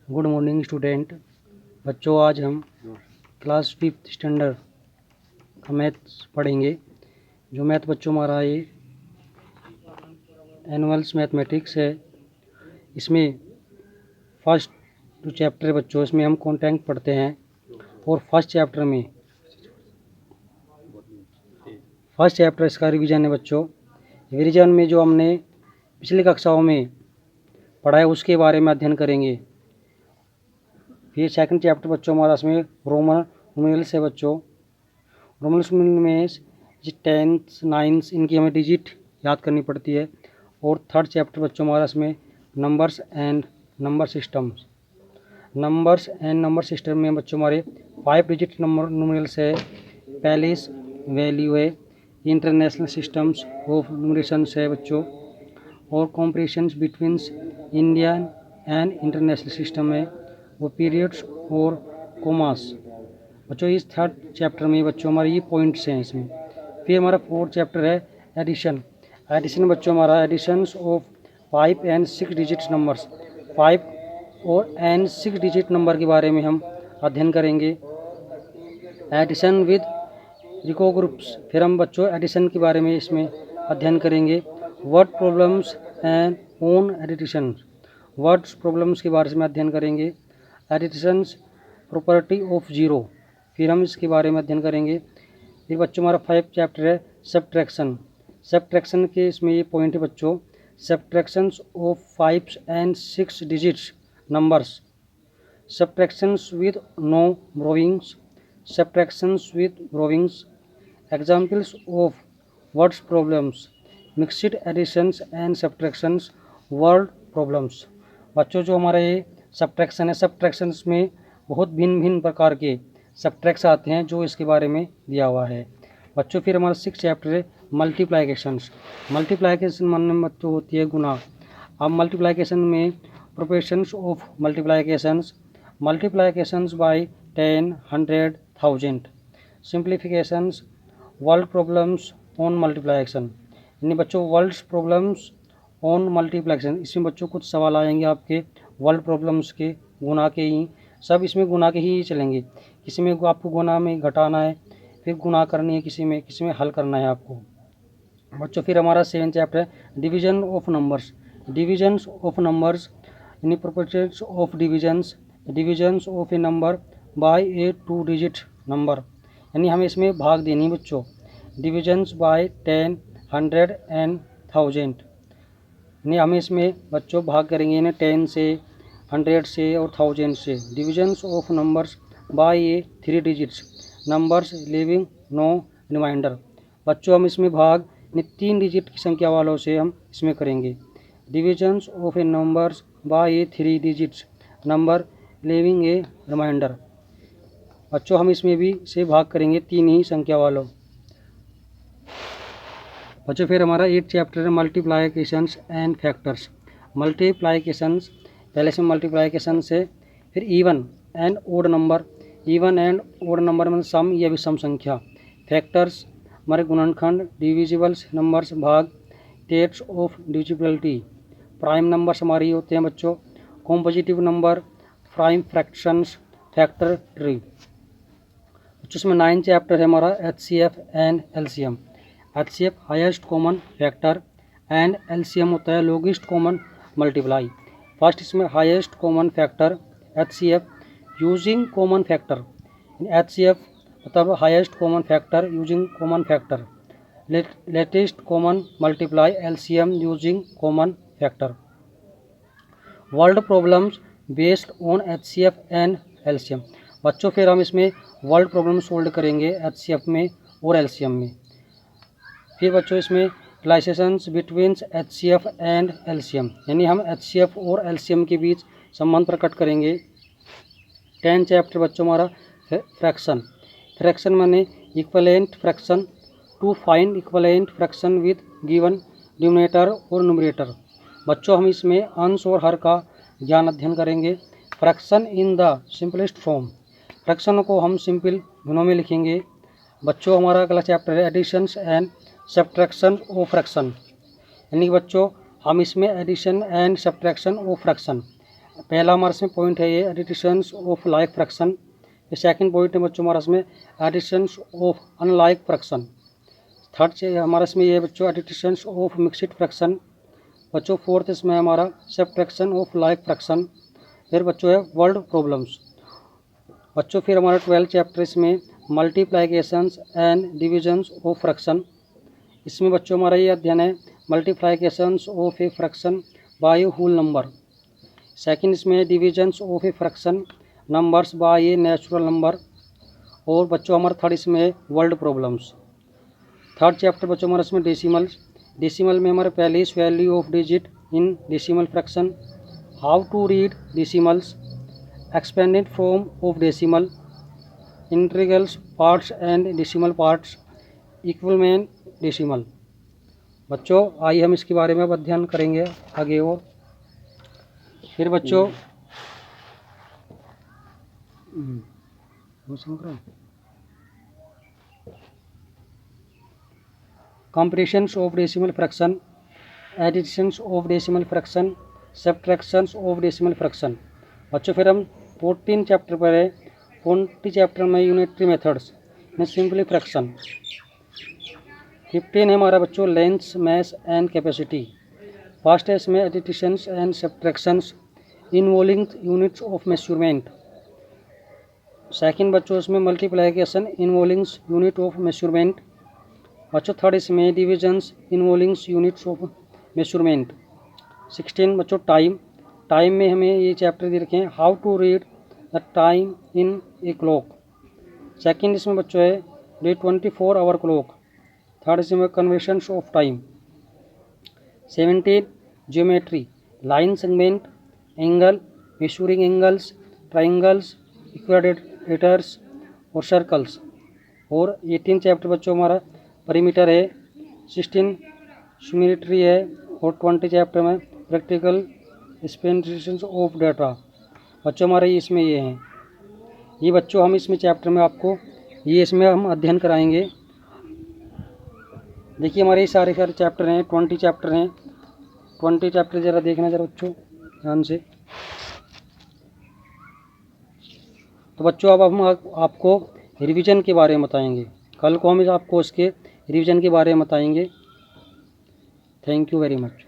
Good morning student. बच्चों, आज हम क्लास 5th स्टैंडर्ड का मैथ्स पढ़ेंगे। जो मैथ बच्चों हमारा ये एनुअल्स मैथमेटिक्स है। इसमें फर्स्ट जो चैप्टर है बच्चों, इसमें हम कॉन्टेंट पढ़ते हैं। और फर्स्ट चैप्टर इसका रिवीजन है बच्चों। रिवीजन में जो हमने पिछली कक्षाओं में पढ़ा है उसके बारे में अध्ययन करेंगे। फिर सेकंड चैप्टर बच्चों हमारा इसमें रोमन न्यूमेरल्स है बच्चों। रोमन में टेंथ नाइन्थ इनकी हमें डिजिट याद करनी पड़ती है। और थर्ड चैप्टर बच्चों हमारा इसमें नंबर्स एंड नंबर सिस्टम में बच्चों हमारे 5 डिजिट नंबर न्यूमेरल्स है। पैलिस वैल्यू है, इंटरनेशनल सिस्टम्स ऑफ न्यूमरेशंस है बच्चों। और comparisons between Indian and international system है, वो पीरियड्स और कोमास बच्चों। इस थर्ड चैप्टर में बच्चों हमारे ये पॉइंट्स हैं इसमें। फिर हमारा फोर्थ चैप्टर है एडिशन बच्चों हमारा additions of 5 and 6 digit numbers. 5 और एंड 6 डिजिट नंबर के बारे में हम अध्ययन करेंगे। एडिशन विद रिको ग्रुप्स, फिर हम बच्चों एडिशन के बारे में इसमें अध्ययन करेंगे। Word problems and on addition, words problems के बारे में अध्ययन करेंगे। एडिशंस प्रॉपर्टी ऑफ जीरो, फिर हम इसके बारे में अध्ययन करेंगे। फिर बच्चों हमारा 5 चैप्टर है सब्ट्रैक्शन के इसमें ये पॉइंट है बच्चों। Subtractions of 5 and 6 digits numbers, subtractions with no borrowings, examples of words problems, mixed additions and subtractions, word problems. बच्चों जो हमारा ये सब्ट्रैक्शन है, सब्ट्रैक्शंस में बहुत भिन्न प्रकार के सब्ट्रैक्शन आते हैं जो इसके बारे में दिया हुआ है बच्चों। फिर हमारा 6 चैप्टर है मल्टीप्लाइकेशंस मन बच्चों होती है गुना। अब मल्टीप्लाइकेशन में proportions of multiplications by 10, 100, 1000, simplifications, world problems on multiplication. यानी बच्चों वर्ल्ड प्रॉब्लम्स ऑन मल्टीप्लाइकेशन, इसमें बच्चों कुछ सवाल आएंगे आपके वर्ल्ड प्रॉब्लम्स के, गुना के ही, सब इसमें गुना के ही चलेंगे। किसी में आपको गुना में घटाना है, फिर गुना करनी है, किसी में हल करना है आपको बच्चों। फिर हमारा 7 चैप्टर है डिवीजन ऑफ नंबर्स यानी properties of divisions of A number by A 2 digit number. यानी हमें इसमें भाग देनी बच्चों, डिविजन्स बाय 10, 100 एंड 1000। यानी हमें इसमें बच्चों भाग करेंगे इन्हें 10 से, 100 से और 1000 से। Divisions of numbers by a 3 digits numbers leaving no remainder. बच्चों हम इसमें भाग 3 डिजिट की संख्या वालों से हम इसमें करेंगे। Divisions of a numbers by a 3 digits number leaving a remainder. बच्चों हम इसमें भी से भाग करेंगे 3 ही संख्या वालों बच्चों। फिर हमारा 8 चैप्टर है मल्टीप्लाइकेशंस एंड फैक्टर्स। मल्टीप्लाइकेशंस, पहले से मल्टीप्लाइकेशन से। फिर इवन एंड ओड नंबर में सम या विषम संख्या। फैक्टर्स हमारे गुणनखंड, डिविजिबल्स नंबर्स भाग, tests of divisibility. Prime numbers हमारी होते हैं बच्चों, compositive number, prime fractions, factor tree. बच्चों इसमें 9 चैप्टर है हमारा HCF and LCM। HCF highest common factor and LCM होता है लोगेस्ट कॉमन मल्टीप्लाई। फर्स्ट इसमें highest common factor HCF using common factor. HCF मतलब highest common factor using common factor. Latest common multiply LCM using common factor. World problems based on HCF and LCM। बच्चों फिर हम इसमें world problem solve करेंगे HCF में और LCM में। फिर बच्चों इसमें relations between HCF and LCM, यानी हम HCF और LCM के बीच संबंध प्रकट करेंगे। 10 चैप्टर बच्चों हमारा फ्रैक्शन माने equivalent fraction, to find equivalent fraction with given denominator और न्यूमरेटर। बच्चों हम इसमें अंश और हर का ज्ञान अध्ययन करेंगे। Fraction in the simplest form, fraction को हम सिंपल गुणों में लिखेंगे। बच्चों हमारा अगला चैप्टर है additions and subtraction of fraction. यानी कि बच्चों हम इसमें addition and subtraction of fraction, पहला हमारे इसमें पॉइंट है ये एडिशंस ऑफ लाइक फ्रैक्शन। ये सेकंड पॉइंट है बच्चों हमारा इसमें additions of unlike fraction. Third हमारा इसमें ये बच्चों एडिशंस ऑफ मिक्स्ड फ्रैक्शन। बच्चों फोर्थ इसमें हमारा सब्ट्रैक्शन ऑफ लाइक फ्रैक्शन। फिर बच्चों है वर्ड प्रॉब्लम्स। बच्चों फिर हमारा 12 चैप्टर इसमें multiplications and divisions of fraction. इसमें बच्चों हमारा ये अध्ययन है multiplications of a fraction by whole number. Second इसमें divisions of a fraction numbers by a natural number. और बच्चों हमारा थर्ड इसमें वर्ल्ड प्रॉब्लम्स। थर्ड चैप्टर बच्चों हमारा इसमें डेसिमल्स। डेसिमल में हमारे पहले इस value of digit in decimal fraction, how to read decimals, expanded form of decimal, integrals parts and decimal parts, equivalent decimal. बच्चों आइए हम इसके बारे में अब अध्ययन करेंगे आगे। और फिर बच्चों comprehensions of decimal fraction, additions of decimal fraction, subtractions of decimal fraction. बच्चों फिर हम 14 चैप्टर पर है। 40 चैप्टर में यूनिटरी मेथड्स में सिंपली फ्रैक्शन। 15 है हमारा बच्चों length, mass and capacity. First है इसमें additions and subtractions involving units of measurement. Second बच्चों इसमें multiplication involving unit of measurement. बच्चों थर्ड इसमें divisions involving units of measurement. 16 बच्चों टाइम। टाइम में हमें ये चैप्टर दे रखे हैं how to read the time in a clock. Second इसमें बच्चों है द 24 आवर क्लॉक। थर्ड इसमें conversions of time. 17 geometry, line segment, angle, measuring angles, triangles, equators और सर्कल्स। और 18 चैप्टर बच्चों हमारा परिमीटर है। 16 सिमिट्री है। और 20 चैप्टर में प्रैक्टिकल एक्सपेंशन ऑफ डाटा। बच्चों हमारे इसमें ये हैं, ये बच्चों हम इसमें चैप्टर में आपको ये इसमें हम अध्ययन कराएंगे। देखिए हमारे ये सारे चैप्टर हैं, 20 चैप्टर हैं। 20 चैप्टर ज़रा देखना ज़रा बच्चों ध्यान से। तो बच्चों अब हम आपको रिवीजन के बारे में बताएंगे। कल को हम आपको इसके रिवीजन के बारे में बताएंगे। Thank you very much.